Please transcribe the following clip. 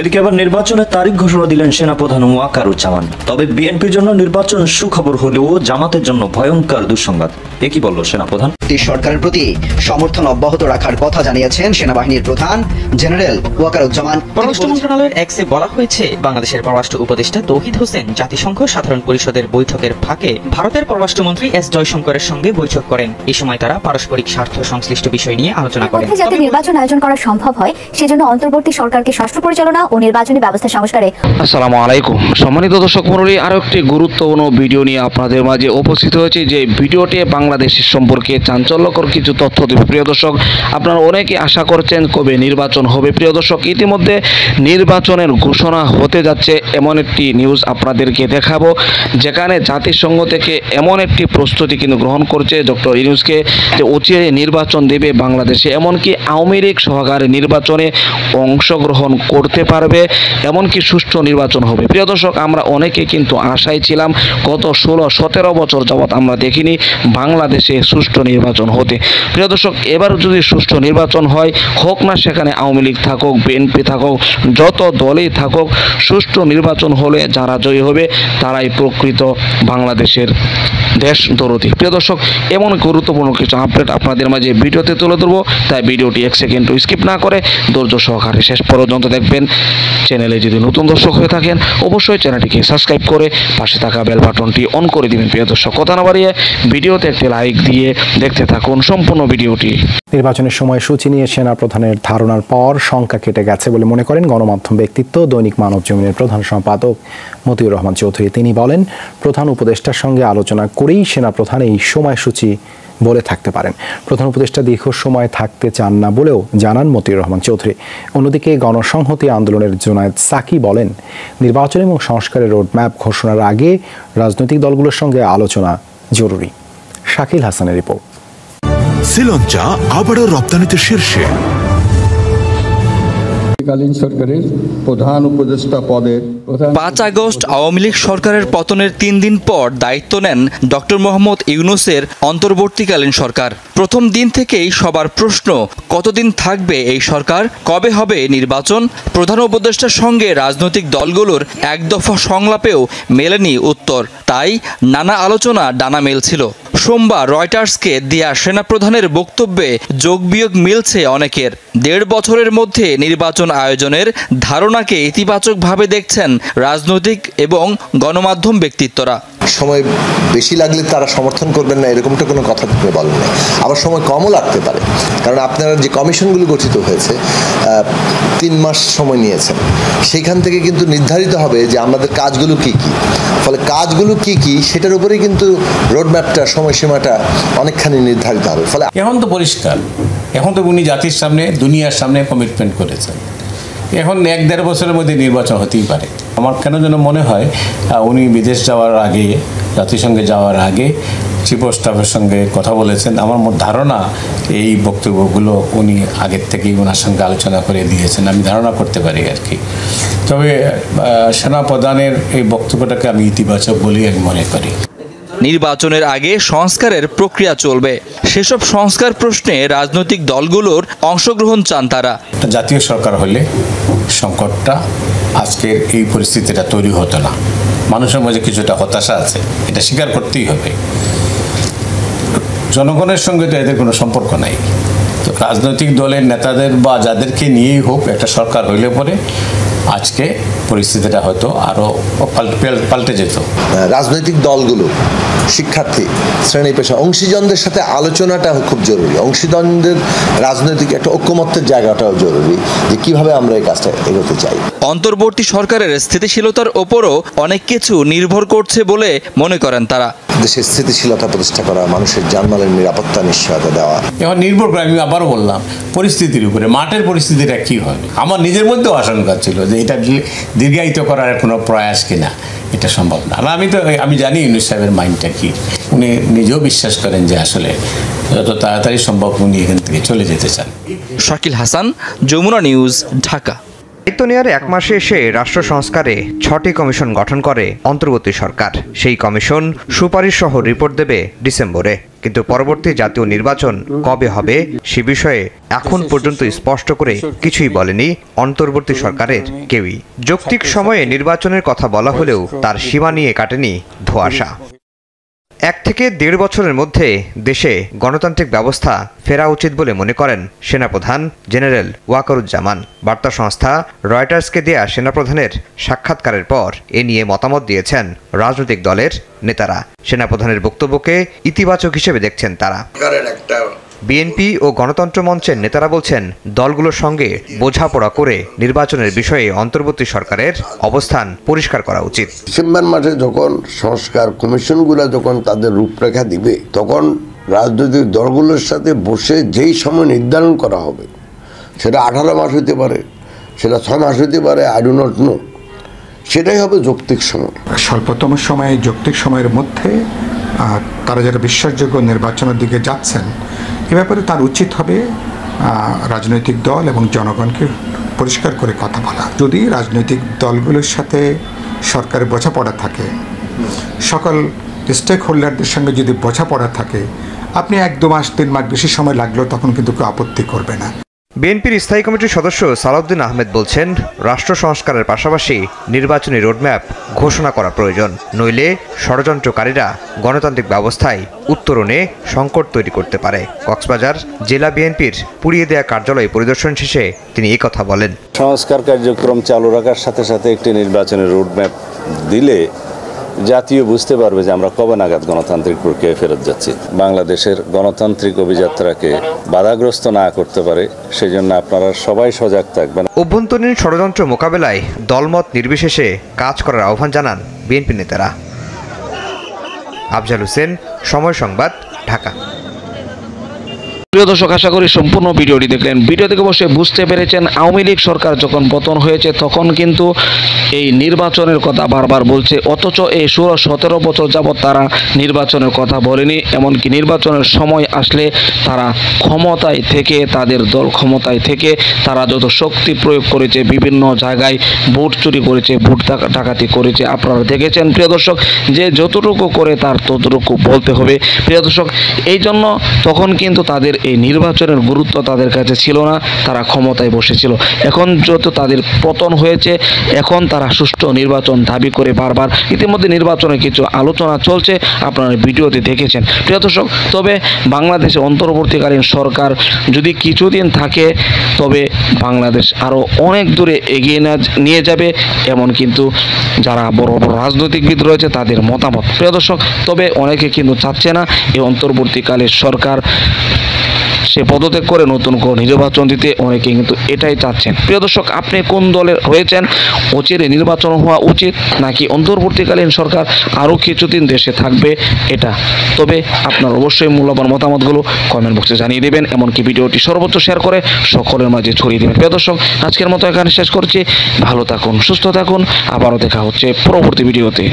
এদিকে আবার নির্বাচনের তারিখ ঘোষণা দিলেন সেনাপ্রধান ওয়াকারুজ্জামান। তবে বিএনপির জন্য নির্বাচন সুখবর হলেও জামাতের জন্য ভয়ঙ্কর দুঃসংবাদ। এ কি বলল সেনাপ্রধান? সরকারের প্রতি সমর্থন অব্যাহত রাখার কথা জানিয়েছেন সেনাবাহিনীর প্রধান জেনারেল ওয়াকারুজ্জামান। পররাষ্ট্র মন্ত্রণালয়ের এক্সে বলা হয়েছে, বাংলাদেশের পররাষ্ট্র উপদেষ্টা তৌহিদ হোসেন জাতিসংঘ সাধারণ পরিষদের বৈঠকের ফাঁকে ভারতের পররাষ্ট্রমন্ত্রী এস জয়শঙ্করের সঙ্গে বৈঠক করেন। এই সময় তারা পারস্পরিক স্বার্থ সংশ্লিষ্ট বিষয় নিয়ে আলোচনা করেন। যাতে নির্বাচন আয়োজন করা সম্ভব হয় সেজন্য অন্তর্বর্তী সরকারকে সুষ্ঠু পরিচালনা ও নির্বাচনী ব্যবস্থা সংস্কারে। আসসালামু আলাইকুম সম্মানিত দর্শক মণ্ডলী, আরো একটি গুরুত্বপূর্ণ ভিডিও নিয়ে আপনাদের মাঝে উপস্থিত হয়েছে। যে ভিডিওটি বাংলাদেশের সম্পর্কে চাঞ্চল্যকর কিছু তথ্য দেবে। প্রিয় দর্শক, আপনারা অনেকে আশা করছেন কবে নির্বাচন হবে। প্রিয় দর্শক, ইতিমধ্যে নির্বাচনের ঘোষণা হতে যাচ্ছে এমন একটি নিউজ আপনাদেরকে দেখাবো, যেখানে জাতিসংঘ থেকে এমন একটি প্রস্তুতি কিন্তু গ্রহণ করছে ডক্টর ইউনূসকে, যে অচিরে নির্বাচন দেবে বাংলাদেশে, এমনকি আওয়ামী লীগ সহকারে নির্বাচনে অংশগ্রহণ করতে পারবে, এমনকি সুষ্ঠু নির্বাচন হবে। প্রিয় দর্শক, আমরা অনেকে কিন্তু আশায় ছিলাম, গত 16-17 বছর যাবৎ আমরা দেখিনি বাংলাদেশে সুষ্ঠু নির্বাচন হতে। প্রিয় দর্শক, এবার যদি সুষ্ঠু নির্বাচন হয়, হোক না সেখানে আওয়ামী লীগ থাকুক, বিএনপি থাকুক, যত দলেই থাকুক, সুষ্ঠু নির্বাচন হলে যারা জয়ী হবে তারাই প্রকৃত বাংলাদেশের দেশ দরদি। প্রিয় দর্শক, এমন গুরুত্বপূর্ণ কিছু আপডেট আপনাদের মাঝে ভিডিওতে তুলে ধরবো, তাই ভিডিওটি 1 সেকেন্ড স্কিপ না করে ধৈর্য সহকারে শেষ পর্যন্ত দেখবেন। চ্যানেলে যদি নতুন দর্শক হয়ে থাকেন অবশ্যই চ্যানেলটিকে সাবস্ক্রাইব করে পাশে থাকা বেল বাটনটি অন করে দিবেন। প্রিয় দর্শক, কথা না বাড়িয়ে ভিডিওতে একটি লাইক দিয়ে দেখতে থাকুন সম্পূর্ণ ভিডিওটি। নির্বাচনের সময়সূচি নিয়ে সেনাপ্রধানের ধারণার পর শঙ্কা কেটে গেছে বলে মনে করেন গণমাধ্যম ব্যক্তিত্ব দৈনিক মানবজমিনের প্রধান সম্পাদক মতিউর রহমান চৌধুরী। তিনি বলেন, প্রধান উপদেষ্টার সঙ্গে আলোচনা করেই সেনাপ্রধান এই সময়সূচি বলে থাকতে পারেন। প্রধান উপদেষ্টা দীর্ঘ সময় থাকতে চান না বলেও জানান মতিউর রহমান চৌধুরী। অন্যদিকে গণসংহতি আন্দোলনের জুনায়েদ সাকি বলেন, নির্বাচন এবং সংস্কারের রোডম্যাপ ঘোষণার আগে রাজনৈতিক দলগুলোর সঙ্গে আলোচনা জরুরি। শাকিল হাসানের রিপোর্ট। শ্রীলঙ্কা আবারও রপ্তানিতে শীর্ষে। সরকারের প্রধান উপদেষ্টা পদের 5 আগস্ট আওয়ামী লীগ সরকারের পতনের 3 দিন পর দায়িত্ব নেন ডক্টর মোহাম্মদ ইউনূসের অন্তর্বর্তীকালীন সরকার। প্রথম দিন থেকেই সবার প্রশ্ন, কতদিন থাকবে এই সরকার, কবে হবে নির্বাচন? প্রধান উপদেষ্টার সঙ্গে রাজনৈতিক দলগুলোর এক দফা সংলাপেও মেলেনি উত্তর, তাই নানা আলোচনা ডানা মেলছিল। সোমবার রয়টার্সকে দেয়া সেনাপ্রধানের বক্তব্যে যোগ বিয়োগ মিলছে অনেকের। 1.5 বছরের মধ্যে নির্বাচন আয়োজনের ধারণাকে ইতিবাচকভাবে দেখছেন রাজনৈতিক এবং গণমাধ্যম ব্যক্তিত্বরা। সময় বেশি লাগলে তারা সমর্থন করবেন না, এরকমটা কোনো কথা আপনি বলেন না। আবার সময় কমও লাগতে পারে, কারণ আপনারা যে কমিশনগুলো গঠিত হয়েছে 3 মাস সময় নিয়েছেন, সেখান থেকে কিন্তু নির্ধারিত হবে যে আমাদের কাজগুলো কি কি, ফলে কাজগুলো কি কি সেটার উপরেই কিন্তু রোডম্যাপটা, সময়সীমাটা অনেকখানি নির্ধারিত হবে। ফলে এখন তো পরিষ্কার, এখন তো উনি জাতির সামনে, দুনিয়ার সামনে কমিটমেন্ট করেছেন, এখন 1-1.5 বছরের মধ্যে নির্বাচন হতেই পারে। আমার কেন যেন মনে হয় উনি বিদেশ যাওয়ার আগে, জাতিসংঘে যাওয়ার আগে চিফ অফ স্টাফের সঙ্গে কথা বলেছেন। আমার ধারণা এই বক্তব্যগুলো উনি আগের থেকেই ওনার সঙ্গে আলোচনা করে দিয়েছেন, আমি ধারণা করতে পারি আর কি। তবে সেনাপ্রধানের এই বক্তব্যটাকে আমি ইতিবাচক বলেই আমি মনে করি। নির্বাচনের আগে সংস্কারের প্রক্রিয়া চলবে, সেসব সংস্কার প্রশ্নে রাজনৈতিক দলগুলোর অংশগ্রহণ চান তারা। জাতীয় সরকার হলে সংকটটা, আজকের এই পরিস্থিতিটা তৈরি হতো না। মানুষের মাঝে কিছুটা হতাশা আছে, এটা স্বীকার করতেই হবে। জনগণের সঙ্গে তো এদের কোনো সম্পর্ক নাই। তো রাজনৈতিক দলের নেতাদের বা যাদেরকে নিয়েই হোক একটা সরকার হইলে পরে আজকে পরিস্থিতিটা হয়তো আরও পাল্টে যেত। রাজনৈতিক দলগুলো, শিক্ষার্থী, শ্রেণী পেশা, অংশীজনদের সাথে আলোচনাটা খুব জরুরি। অংশীজনদের রাজনৈতিক একটা ঐক্যমত্যের জায়গাটাও জরুরি, যে কিভাবে আমরা এই কাজটা এগোতে চাই। অন্তর্বর্তী সরকারের স্থিতিশীলতার ওপরও অনেক কিছু নির্ভর করছে বলে মনে করেন তারা। দেশের স্থিতিশীলতা প্রতিষ্ঠা করা, মানুষের জানমালের নিরাপত্তা নিশ্চয়তা দেওয়া, এখন নির্ভর করে, আমি আবারও বললাম, পরিস্থিতির উপরে। মাঠের পরিস্থিতিটা কী হবে, আমার নিজের মধ্যেও আশঙ্কা ছিল যে এটা দীর্ঘায়িত করার কোনো প্রয়াস কিনা, এটা সম্ভব না। আর আমি জানি ইউনূস সাহেবের মাইন্ডটা কি, উনি নিজেও বিশ্বাস করেন যে আসলে যত তাড়াতাড়ি সম্ভব উনি এখান থেকে চলে যেতে চান। শাকিল হাসান, যমুনা নিউজ, ঢাকা। দায়িত্ব নেওয়ার 1 মাসে এসে রাষ্ট্র সংস্কারে 6টি কমিশন গঠন করে অন্তর্বর্তী সরকার। সেই কমিশন সুপারিশ সহ রিপোর্ট দেবে ডিসেম্বরে। কিন্তু পরবর্তী জাতীয় নির্বাচন কবে হবে সে বিষয়ে এখন পর্যন্ত স্পষ্ট করে কিছুই বলেনি অন্তর্বর্তী সরকারের কেউই। যৌক্তিক সময়ে নির্বাচনের কথা বলা হলেও তার সীমা নিয়ে কাটেনি ধোঁয়াশা। 1 থেকে 1.5 বছরের মধ্যে দেশে গণতান্ত্রিক ব্যবস্থা ফেরা উচিত বলে মনে করেন সেনাপ্রধান জেনারেল ওয়াকারুজ্জামান। বার্তা সংস্থা রয়টার্সকে দেয়া সেনাপ্রধানের সাক্ষাৎকারের পর এ নিয়ে মতামত দিয়েছেন রাজনৈতিক দলের নেতারা। সেনাপ্রধানের বক্তব্যকে ইতিবাচক হিসেবে দেখছেন তারা। বিএনপি ও গণতন্ত্র মঞ্চের নেতারা বলছেন, দলগুলোর সঙ্গে বোঝাপড়া করে নির্বাচনের বিষয়ে অন্তর্বর্তী সরকারের অবস্থান পরিষ্কার করা উচিত। ডিসেম্বর মাসে যখন সংস্কার কমিশনগুলো যখন তাদের রূপরেখা দিবে, তখন রাজনৈতিক দলগুলোর সাথে বসে যেই সময় নির্ধারণ করা হবে, সেটা 18 মাস হতে পারে, সেটা 6 মাস হতে পারে, আই ডু নট নো, সেটাই হবে যৌক্তিক সময়। স্বল্পতম সময়ে যৌক্তিক সময়ের মধ্যে তারা যারা বিশ্বাসযোগ্য নির্বাচনের দিকে যাচ্ছেন, এ ব্যাপারে তার উচিত হবে রাজনৈতিক দল এবং জনগণকে পরিষ্কার করে কথা বলা। যদি রাজনৈতিক দলগুলোর সাথে সরকারের বোঝাপড়া থাকে, সকল স্টেক হোল্ডারদের সঙ্গে যদি বোঝাপড়া থাকে, আপনি 1-2 মাস 3 মাস বেশি সময় লাগলেও তখন কিন্তু কেউ আপত্তি করবে না। বিএনপির স্থায়ী কমিটির সদস্য সালাউদ্দিন আহমেদ বলছেন, রাষ্ট্র সংস্কারের পাশাপাশি নির্বাচনী রোডম্যাপ ঘোষণা করা প্রয়োজন, নইলে ষড়যন্ত্রকারীরা গণতান্ত্রিক ব্যবস্থায় উত্তরণে সংকট তৈরি করতে পারে। কক্সবাজার জেলা বিএনপির পুড়িয়ে দেয়া কার্যালয় পরিদর্শন শেষে তিনি এই কথা বলেন। সংস্কার কার্যক্রম চালু রাখার সাথে সাথে একটি নির্বাচনের রোডম্যাপ দিলে জাতীয় বুঝতে পারবে যে আমরা কবে নাগাদ গণতান্ত্রিক প্রক্রিয়ায় ফেরত যাচ্ছি। বাংলাদেশের গণতান্ত্রিক অভিযাত্রাকে বাধাগ্রস্ত না করতে পারে, সেই জন্য আপনারা সবাই সজাগ থাকবেন। অভ্যন্তরীণ ষড়যন্ত্র মোকাবেলায় দলমত নির্বিশেষে কাজ করার আহ্বান জানান বিএনপি নেতারা। আফজাল হোসেন, সময় সংবাদ, ঢাকা। প্রিয় দর্শক, আশা করি সম্পূর্ণ ভিডিওটি দেখলেন। ভিডিও থেকে বসে বুঝতে পেরেছেন আওয়ামী লীগ সরকার যখন পতন হয়েছে তখন কিন্তু এই নির্বাচনের কথা বারবার বলছে, অথচ এই 16-17 বছর যাবৎ তারা নির্বাচনের কথা বলেনি। এমনকি নির্বাচনের সময় আসলে তারা ক্ষমতায় থেকে, তাদের দল ক্ষমতায় থেকে তারা যত শক্তি প্রয়োগ করেছে, বিভিন্ন জায়গায় ভোট চুরি করেছে, ভোট ডাকাতি করেছে, আপনারা দেখেছেন প্রিয় দর্শক, যে যতটুকু করে তার ততটুকু বলতে হবে প্রিয় দর্শক। এই জন্য তখন কিন্তু তাদের এই নির্বাচনের গুরুত্ব তাদের কাছে ছিল না, তারা ক্ষমতায় বসেছিল। এখন যত তাদের পতন হয়েছে, এখন তারা সুষ্ঠু নির্বাচন দাবি করে বারবার, ইতিমধ্যে নির্বাচনে কিছু আলোচনা চলছে, আপনারা ভিডিওতে দেখেছেন প্রিয় দর্শক। তবে বাংলাদেশে অন্তর্বর্তীকালীন সরকার যদি কিছুদিন থাকে, তবে বাংলাদেশ আরও অনেক দূরে এগিয়ে নিয়ে যাবে, এমন কিন্তু যারা বড় বড় রাজনৈতিকবিদ রয়েছে তাদের মতামত প্রিয় দর্শক। তবে অনেকে কিন্তু চাচ্ছে না এই অন্তর্বর্তীকালীন সরকার সে পদত্যাগ করে নতুন কোনো নির্বাচন দিতে, অনেকে কিন্তু এটাই চাচ্ছেন প্রিয় দর্শক। আপনি কোন দলে রয়েছেন? অচিরে নির্বাচন হওয়া উচিত নাকি অন্তর্বর্তীকালীন সরকার আরও কিছুদিন দেশে থাকবে এটা? তবে আপনার অবশ্যই মূল্যবান মতামতগুলো কমেন্ট বক্সে জানিয়ে দেবেন, এমনকি ভিডিওটি সর্বোচ্চ শেয়ার করে সকলের মাঝে ছড়িয়ে দেবেন প্রিয় দর্শক। আজকের মতো এখানে শেষ করছি। ভালো থাকুন, সুস্থ থাকুন, আবারও দেখা হচ্ছে পরবর্তী ভিডিওতে।